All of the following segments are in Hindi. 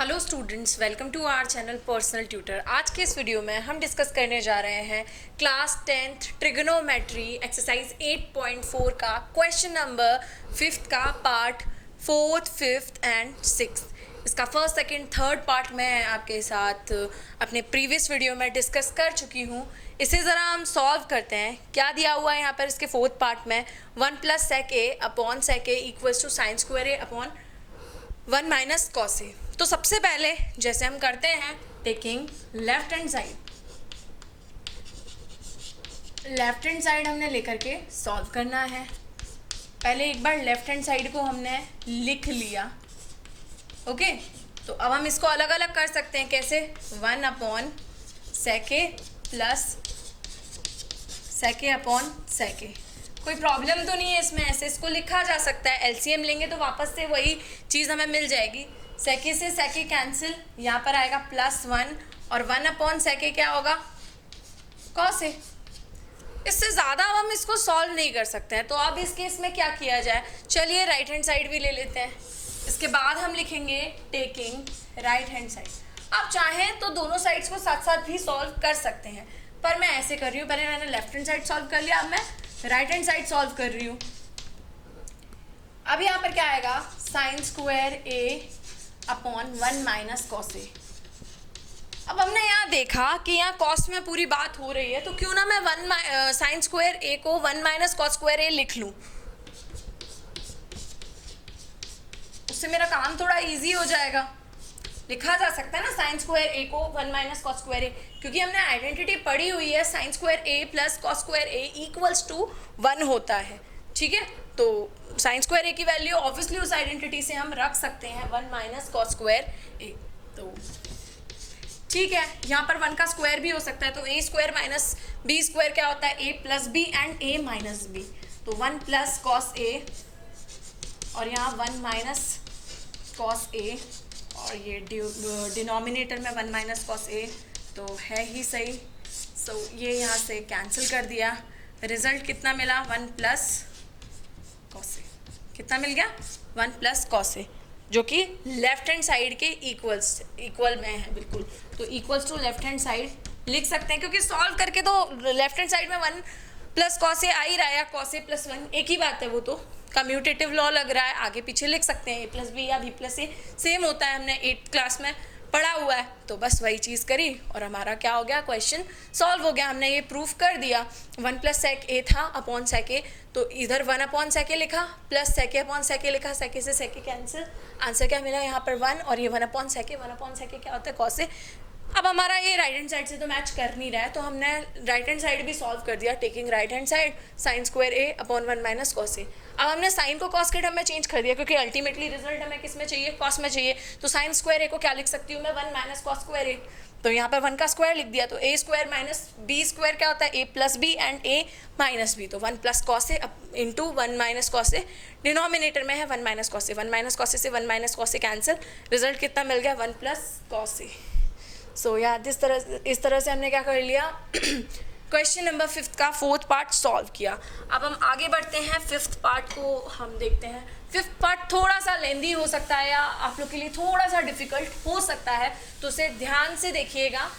Hello students, welcome to our channel personal tutor. आज के इस वीडियो में हम डिस्कस करने जा रहे हैं क्लास 10th ट्रिगोनोमेट्री एक्सरसाइज 8.4 का क्वेश्चन नंबर 5th का part 4th, 5th and 6th। इसका फर्स्ट, सेकंड, थर्ड पार्ट मैं आपके साथ अपने प्रीवियस वीडियो में डिस्कस कर चुकी हूँ। इसे ज़रा हम सॉल्व करते हैं। क्या दिया हुआ है यहाँ पर इसके फोर्थ पार्ट में, 1 + sec a upon sec a equals to sine square A upon 1 minus cos A. तो सबसे पहले जैसे हम करते हैं, टेकिंग लेफ्ट हैंड साइड हमने लेकर के सॉल्व करना है। पहले एक बार लेफ्ट हैंड साइड को हमने लिख लिया, ओके। तो अब हम इसको अलग अलग कर सकते हैं। कैसे? 1 upon sec a plus sec a upon sec a। कोई प्रॉब्लम तो नहीं है इसमें, ऐसे इसको लिखा जा सकता है। एलसीएम लेंगे तो वापस से वही चीज़ हमें मिल जाएगी। sec a से sec a कैंसिल, यहाँ पर आएगा +1 और 1 अपॉन sec a क्या होगा? cos a। इससे ज़्यादा अब हम इसको सॉल्व नहीं कर सकते हैं। तो अब इस केस में क्या किया जाए, चलिए राइट हैंड साइड भी ले लेते हैं। इसके बाद हम लिखेंगे टेकिंग राइट हैंड साइड। आप चाहें तो दोनों साइड्स को साथ साथ भी सॉल्व कर सकते हैं, पर मैं ऐसे कर रही हूँ। पहले मैंने लेफ्ट हैंड साइड सॉल्व कर लिया, अब मैं राइट हैंड साइड सॉल्व कर रही हूँ। अब यहाँ पर क्या आएगा? Sign square A upon 1 minus cos A. अब हमने यहाँ देखा कि यहाँ कॉस में पूरी बात हो रही है, तो क्यों ना मैं साइन स्क्वायर ए को 1 माइनस कॉस स्क्वायर ए लिख लूँ। उससे मेरा काम थोड़ा इजी हो जाएगा। लिखा जा सकता है ना साइन स्क्वायर ए को 1 माइनस कॉस स्क्वायर ए, क्योंकि हमने आइडेंटिटी पढ़ी हुई है, sine square A plus cos square A equals to 1 होता है। ठीक है, तो साइन स्क्वायर ए की वैल्यू ऑब्वियसली उस आइडेंटिटी से हम रख सकते हैं 1 माइनस कॉस स्क्वायर ए। तो ठीक है, यहाँ पर 1 का स्क्वायर भी हो सकता है, तो A square minus B square क्या होता है? A plus B and A minus B. तो 1 प्लस कॉस ए और यहाँ 1 माइनस कॉस ए, और ये डिनोमिनेटर में 1 माइनस कॉस ए तो है ही सही। सो ये यहाँ से कैंसिल कर दिया। रिजल्ट कितना मिला? 1 प्लस कॉस ए। कितना मिल गया? 1 प्लस कॉस ए, जो कि लेफ्ट हैंड साइड के इक्वल में है बिल्कुल। तो equals to left hand side लिख सकते हैं, क्योंकि सॉल्व करके तो लेफ्ट हैंड साइड में 1 प्लस कॉस ए आ ही रहा है, कॉस ए प्लस 1 एक ही बात है। वो तो कम्यूटेटिव लॉ लग रहा है, आगे पीछे लिख सकते हैं। a प्लस बी या b प्लस ए सेम होता है, हमने 8th क्लास में पढ़ा हुआ है। तो बस वही चीज़ करी और हमारा क्या हो गया? क्वेश्चन सॉल्व हो गया। हमने ये प्रूफ कर दिया। 1 प्लस sec a था अपॉन sec a, तो इधर 1 अपॉन sec a लिखा plus sec a upon sec a लिखा, sec a से sec a कैंसिल, आंसर क्या मिला यहाँ पर? 1, और ये 1 अपॉन sec a क्या होता है? cos a। अब हमारा ये राइट हैंड साइड से तो मैच कर नहीं रहा है, तो हमने राइट हैंड साइड भी सॉल्व कर दिया। Taking right hand side sine square A upon 1 minus cos A. अब हमने साइन को कॉस के टर्म में चेंज कर दिया, क्योंकि अल्टीमेटली रिजल्ट हमें किस में चाहिए? कॉस में चाहिए। तो साइन स्क्वायर ए को क्या लिख सकती हूँ मैं? 1 माइनस कॉस स्क्वायर ए। तो यहाँ पर 1 का स्क्वायर लिख दिया, तो A square minus B square क्या होता है? A plus B and A minus B. तो 1 plus cos A into 1 minus cos A, denominator में है 1 minus cos A. 1 minus cos A से 1 minus cos A cancel, result कितना मिल गया? 1 प्लस कॉस ए। सो या इस तरह से हमने क्या कर लिया? क्वेश्चन नंबर 5th का 4th पार्ट सॉल्व किया। अब हम आगे बढ़ते हैं, 5th पार्ट को हम देखते हैं। 5th पार्ट थोड़ा सा लेंदी हो सकता है, या आप लोग के लिए थोड़ा सा डिफिकल्ट हो सकता है, तो उसे ध्यान से देखिएगा।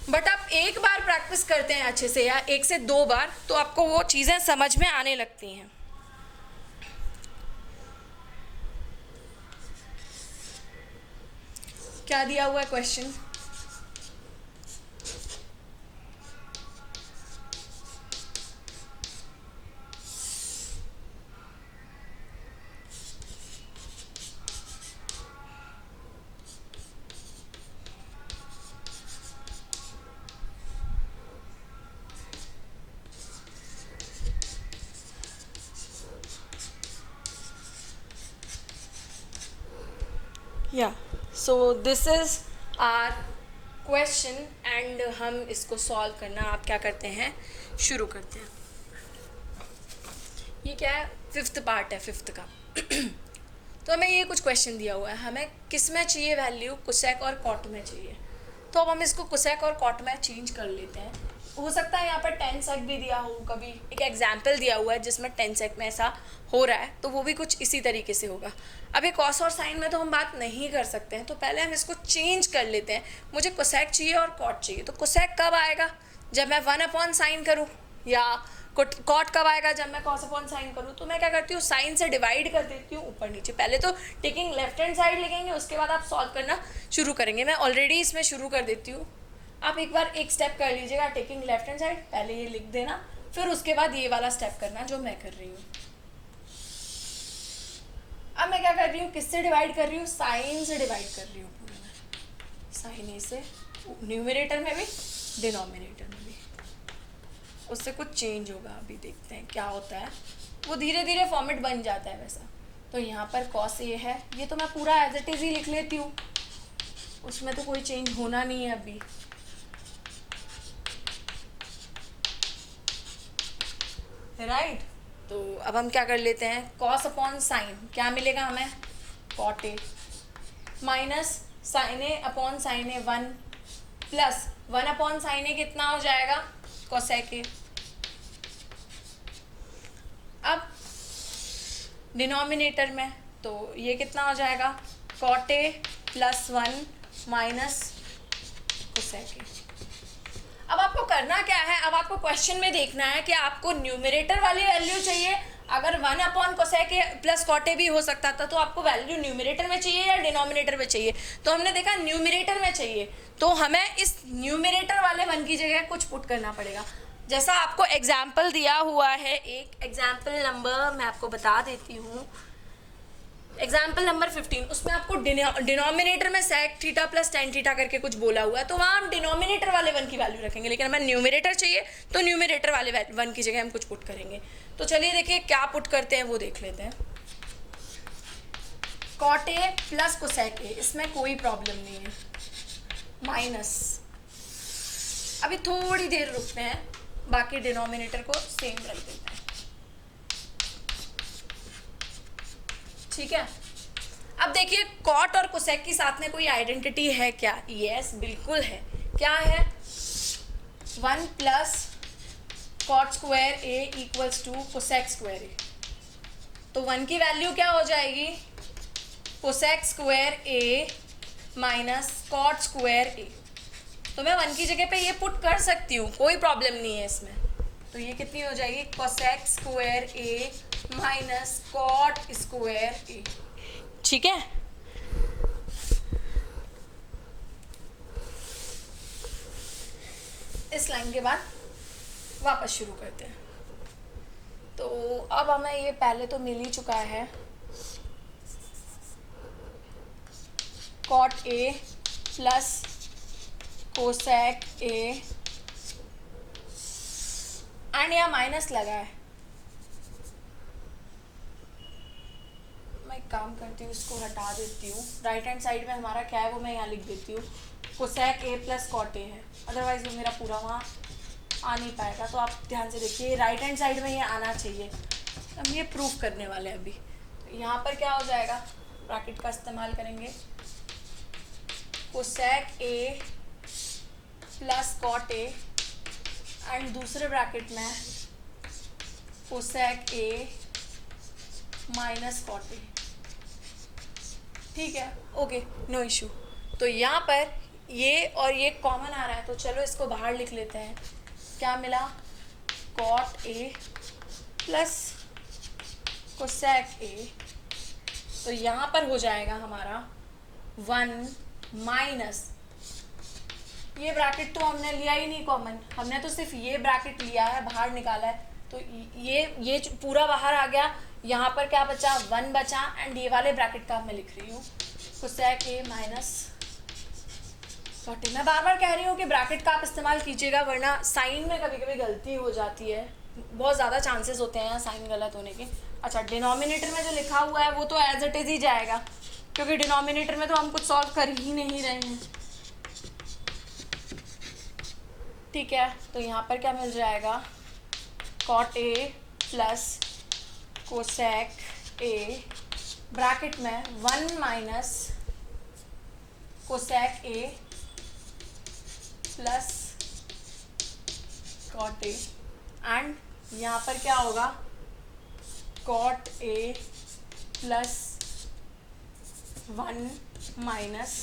बट आप एक बार प्रैक्टिस करते हैं अच्छे से, या 1 से 2 बार, तो आपको वो चीज़ें समझ में आने लगती हैं। क्या दिया हुआ है क्वेश्चन? या so this is our question and हम इसको सॉल्व करना, आप क्या करते हैं, शुरू करते हैं। ये क्या है? 5th पार्ट है 5th का। तो हमें ये कुछ क्वेश्चन दिया हुआ है, हमें किस में चाहिए वैल्यू? कोसेक और कॉट में चाहिए। तो अब हम इसको कोसेक और कॉट में चेंज कर लेते हैं। हो सकता है यहाँ पर 10 सेक भी दिया हो, कभी एक एग्जाम्पल दिया हुआ है जिसमें 10 सेक में ऐसा हो रहा है, तो वो भी कुछ इसी तरीके से होगा। अब ये कॉस और साइन में तो हम बात नहीं कर सकते हैं, तो पहले हम इसको चेंज कर लेते हैं। मुझे कोसेक चाहिए और कॉट चाहिए, तो कोसेक कब आएगा? जब मैं 1 अपॉन साइन करूँ, या कॉट कब आएगा? जब मैं कॉस अपॉन साइन करूँ। तो मैं क्या करती हूँ, साइन से डिवाइड कर देती हूँ ऊपर नीचे। पहले तो टेकिंग लेफ्ट हैंड साइड लिखेंगे, उसके बाद आप सॉल्व करना शुरू करेंगे। मैं ऑलरेडी इसमें शुरू कर देती हूँ, आप एक बार एक स्टेप कर लीजिएगा। टेकिंग लेफ्ट हैंड साइड, पहले ये लिख देना, फिर उसके बाद ये वाला स्टेप करना जो मैं कर रही हूँ। अब मैं क्या कर रही हूँ, किससे डिवाइड कर रही हूँ? साइन से डिवाइड कर रही हूँ पूरे में। साइन ए से, न्यूमरेटर में भी डिनोमिनेटर में भी। उससे कुछ चेंज होगा, अभी देखते हैं क्या होता है। वो धीरे धीरे फॉर्मेट बन जाता है वैसा। तो यहाँ पर कॉस ए है, ये तो मैं पूरा एज इट इज ही लिख लेती हूँ, उसमें तो कोई चेंज होना नहीं है अभी। राइट, तो अब हम क्या कर लेते हैं, कॉस अपॉन साइन क्या मिलेगा हमें? Cot A minus sine A upon sine A 1 plus 1 upon sine A कितना हो जाएगा? Cosec A. अब डिनोमिनेटर में तो ये कितना हो जाएगा? Cot A plus 1 minus cosec A. अब आपको करना क्या है, अब आपको क्वेश्चन में देखना है कि आपको न्यूमरेटर वाली वैल्यू चाहिए। अगर 1 upon cosec A plus cot A भी हो सकता था, तो आपको वैल्यू न्यूमरेटर में चाहिए या डिनोमिनेटर में चाहिए? तो हमने देखा न्यूमरेटर में चाहिए, तो हमें इस न्यूमरेटर वाले 1 की जगह कुछ पुट करना पड़ेगा। जैसा आपको एग्जाम्पल दिया हुआ है, एक एग्जाम्पल नंबर मैं आपको बता देती हूँ, एग्जाम्पल नंबर 15, उसमें आपको डिनोमिनेटर में sec theta plus tan theta करके कुछ बोला हुआ है, तो वहाँ हम डिनोमिनेटर वाले 1 की वैल्यू रखेंगे। लेकिन हमें न्यूमरेटर चाहिए, तो न्यूमरेटर वाले 1 की जगह हम कुछ पुट करेंगे। तो चलिए देखिए क्या पुट करते हैं वो देख लेते हैं। Cot A plus cosec A, इसमें कोई प्रॉब्लम नहीं है, माइनस, अभी थोड़ी देर रुकते हैं, बाकी डिनोमिनेटर को सेम रख देते हैं। ठीक है, अब देखिए कॉट और कोसेक के साथ में कोई आइडेंटिटी है क्या? यस, बिल्कुल है। क्या है? 1 plus cot square A equals to cosec square A. तो 1 की वैल्यू क्या हो जाएगी? Cosec square A minus cot square A. तो मैं 1 की जगह पे ये पुट कर सकती हूँ, कोई प्रॉब्लम नहीं है इसमें। तो ये कितनी हो जाएगी? Cosec square A minus cot square ए। ठीक है, इस लाइन के बाद वापस शुरू करते हैं। तो अब हमें ये पहले तो मिल ही चुका है, cot A plus cosec A and यहाँ माइनस लगा है। मैं एक काम करती हूँ, इसको हटा देती हूँ। राइट हैंड साइड में हमारा क्या है वो मैं यहाँ लिख देती हूँ, cosec A plus cot A है, अदरवाइज वो मेरा पूरा वहाँ आ नहीं पाएगा। तो आप ध्यान से देखिए, राइट हैंड साइड में ये आना चाहिए। हम ये प्रूफ करने वाले हैं अभी। तो यहाँ पर क्या हो जाएगा, ब्रैकेट का इस्तेमाल करेंगे, cosec A plus cot A and दूसरे ब्रैकेट में cosec A minus cot A. ठीक है, ओके, नो इशू। तो यहाँ पर ये और ये कॉमन आ रहा है, तो चलो इसको बाहर लिख लेते हैं। क्या मिला? Cot A plus cosec A. तो यहाँ पर हो जाएगा हमारा 1 माइनस, ये ब्रैकेट तो हमने लिया ही नहीं कॉमन, हमने तो सिर्फ ये ब्रैकेट लिया है, बाहर निकाला है। तो ये पूरा बाहर आ गया। यहाँ पर क्या बचा? 1 बचा एंड ये वाले ब्रैकेट का मैं लिख रही हूँ, cosec A minus cot A. मैं बार बार कह रही हूँ कि ब्रैकेट का आप इस्तेमाल कीजिएगा, वरना साइन में कभी कभी गलती हो जाती है, बहुत ज़्यादा चांसेस होते हैं यहाँ साइन गलत होने के। अच्छा, डिनोमिनेटर में जो लिखा हुआ है वो तो एज इट इज़ ही जाएगा, क्योंकि डिनोमिनेटर में तो हम कुछ सॉल्व कर ही नहीं रहे हैं। ठीक है, तो यहाँ पर क्या मिल जाएगा? Cot A plus cosec A bracket में 1 minus cosec A plus cot A and यहाँ पर क्या होगा cot A plus 1 minus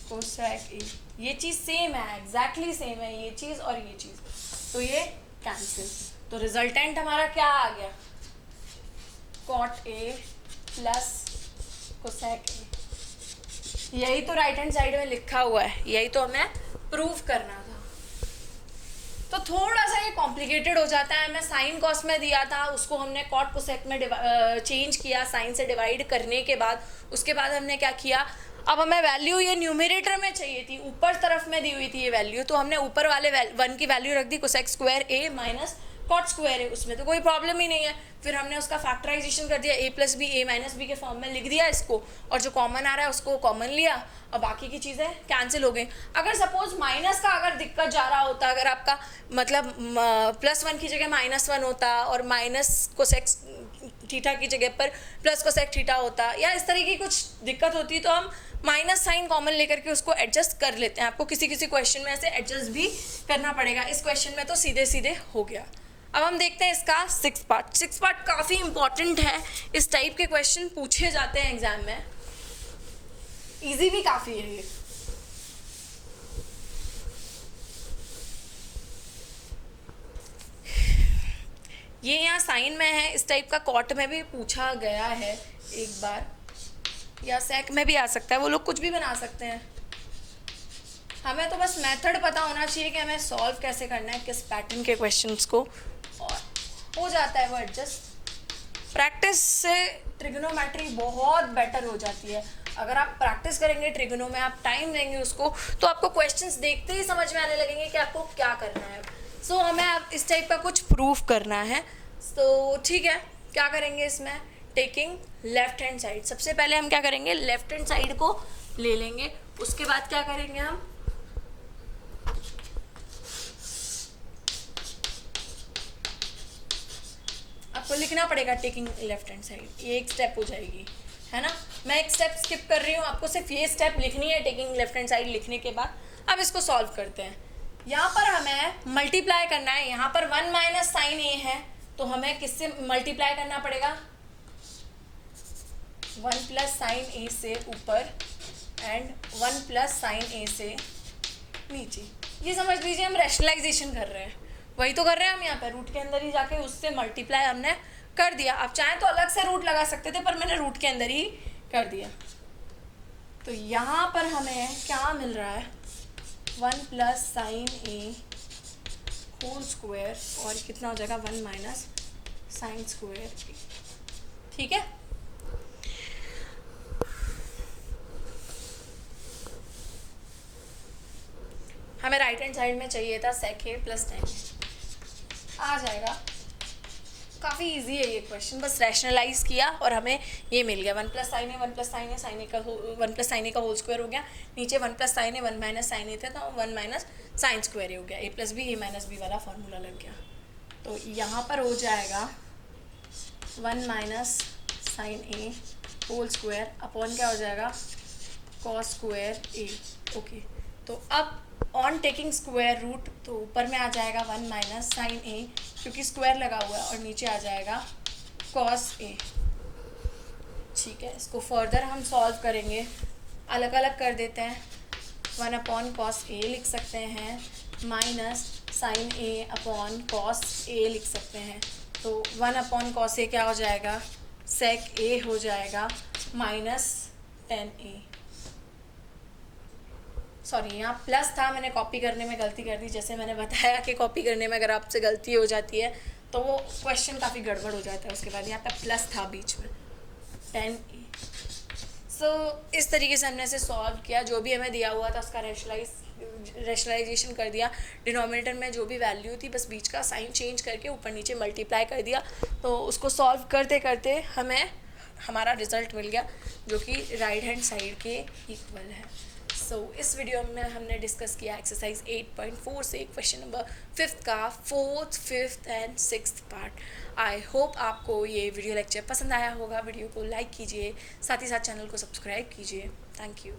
cosec A. ये चीज़ सेम है, एग्जैक्टली सेम है ये चीज़ और ये चीज़, तो ये कैंसिल। तो रिजल्टेंट हमारा क्या आ गया cot A plus cosec A. यही तो राइट हैंड साइड में लिखा हुआ है, यही तो हमें प्रूव करना था। तो थोड़ा सा ये कॉम्प्लिकेटेड हो जाता है। मैं साइन कॉस में दिया था, उसको हमने कॉट कोसेक में चेंज किया साइन से डिवाइड करने के बाद। उसके बाद हमने क्या किया, अब हमें वैल्यू ये न्यूमरेटर में चाहिए थी, ऊपर तरफ में दी हुई थी ये वैल्यू, तो हमने ऊपर वाले 1 की वैल्यू रख दी cosec square A minus cot square ए। उसमें तो कोई प्रॉब्लम ही नहीं है। फिर हमने उसका फैक्टराइजेशन कर दिया, ए प्लस बी ए माइनस बी के फॉर्म में लिख दिया इसको, और जो कॉमन आ रहा है उसको कॉमन लिया, और बाकी की चीज़ें कैंसिल हो गई। अगर सपोज माइनस का अगर दिक्कत जा रहा होता, अगर आपका मतलब +1 की जगह -1 होता और माइनस कोसेक थीटा की जगह पर प्लस कोसेक थीटा होता, या इस तरह की कुछ दिक्कत होती, तो हम माइनस साइन कॉमन लेकर के उसको एडजस्ट कर लेते हैं। आपको किसी किसी क्वेश्चन में ऐसे एडजस्ट भी करना पड़ेगा। इस क्वेश्चन में तो सीधे सीधे हो गया। अब हम देखते हैं इसका 6 पार्ट। 6 पार्ट काफ़ी इंपॉर्टेंट है, इस टाइप के क्वेश्चन पूछे जाते हैं एग्जाम में, इजी भी काफ़ी है ये यहाँ साइन में है, इस टाइप का कॉट में भी पूछा गया है एक बार, या सेक में भी आ सकता है, वो लोग कुछ भी बना सकते हैं। हमें तो बस मेथड पता होना चाहिए कि हमें सॉल्व कैसे करना है, किस पैटर्न के क्वेश्चंस को, और हो जाता है वो एडजस्ट। प्रैक्टिस से ट्रिग्नोमेट्री बहुत बेटर हो जाती है। अगर आप प्रैक्टिस करेंगे ट्रिग्नो में, आप टाइम देंगे उसको, तो आपको क्वेश्चंस देखते ही समझ में आने लगेंगे कि आपको क्या करना है। सो हमें अब इस टाइप का कुछ प्रूफ करना है। तो ठीक है, क्या करेंगे इसमें, टेकिंग लेफ्ट हैंड साइड। सबसे पहले हम क्या करेंगे, लेफ्ट हैंड साइड को ले लेंगे। उसके बाद क्या करेंगे, हम आपको लिखना पड़ेगा टेकिंग लेफ्ट हैंड साइड, ये एक स्टेप हो जाएगी, है ना। मैं एक स्टेप स्किप कर रही हूँ, आपको सिर्फ ये स्टेप लिखनी है टेकिंग लेफ्ट हैंड साइड लिखने के बाद। अब इसको सॉल्व करते हैं। यहाँ पर हमें मल्टीप्लाई करना है, यहाँ पर 1 माइनस साइन ए है, तो हमें किससे मल्टीप्लाई करना पड़ेगा, 1 प्लस साइन ए से ऊपर एंड 1 प्लस साइन ए से नीचे। ये समझ लीजिए हम रैशनलाइजेशन कर रहे हैं, वही तो कर रहे हैं हम यहाँ पे, रूट के अंदर ही जाके उससे मल्टीप्लाई हमने कर दिया। आप चाहें तो अलग से रूट लगा सकते थे, पर मैंने रूट के अंदर ही कर दिया। तो यहाँ पर हमें क्या मिल रहा है, 1 प्लस साइन ए होल स्क्वायर, और कितना हो जाएगा 1 माइनस साइन स्क्वायर, ठीक है। हमें राइट हैंड साइड में चाहिए था सेक ए प्लस टेन, आ जाएगा। काफ़ी इजी है ये क्वेश्चन, बस रैशनलाइज किया और हमें ये मिल गया। 1 plus sign A, 1 plus sign A, sign ए का 1 प्लस साइन ए का होल स्क्वायर हो गया, नीचे 1 plus sign A 1 minus sine ए था, तो 1 माइनस साइन स्क्वायर हो गया, ए प्लस बी ए माइनस बी वाला फॉर्मूला लग गया। तो यहाँ पर हो जाएगा 1 माइनस साइन ए होल स्क्वायर अपॉन क्या हो जाएगा, कॉस स्क्वायर ए। ओके, तो अब ऑन टेकिंग स्क्वायर रूट, तो ऊपर में आ जाएगा 1 माइनस साइन ए, क्योंकि स्क्वायर लगा हुआ है, और नीचे आ जाएगा कॉस ए। ठीक है, इसको फर्दर हम सॉल्व करेंगे, अलग अलग कर देते हैं। 1 अपॉन कॉस ए लिख सकते हैं, minus sine A upon cos A लिख सकते हैं। तो 1 अपॉन कॉस ए क्या हो जाएगा, सेक ए हो जाएगा, माइनस 10 ए। सॉरी, यहाँ प्लस था, मैंने कॉपी करने में गलती कर दी। जैसे मैंने बताया कि कॉपी करने में अगर आपसे गलती हो जाती है तो वो क्वेश्चन काफ़ी गड़बड़ हो जाता है। उसके बाद यहाँ पे प्लस था बीच में 10 सो इस तरीके से हमने इसे सॉल्व किया। जो भी हमें दिया हुआ था उसका रैशनलाइजेशन कर दिया। डिनोमिनेटर में जो भी वैल्यू थी बस बीच का साइन चेंज करके ऊपर नीचे मल्टीप्लाई कर दिया। तो उसको सॉल्व करते करते हमें हमारा रिजल्ट मिल गया जो कि राइट हैंड साइड के इक्वल है। सो इस वीडियो में हमने डिस्कस किया एक्सरसाइज 8.4 से क्वेश्चन नंबर 5 का 4th, 5th and 6th part. I hope आपको ये वीडियो लेक्चर पसंद आया होगा। वीडियो को लाइक कीजिए, साथ ही साथ चैनल को सब्सक्राइब कीजिए। Thank you.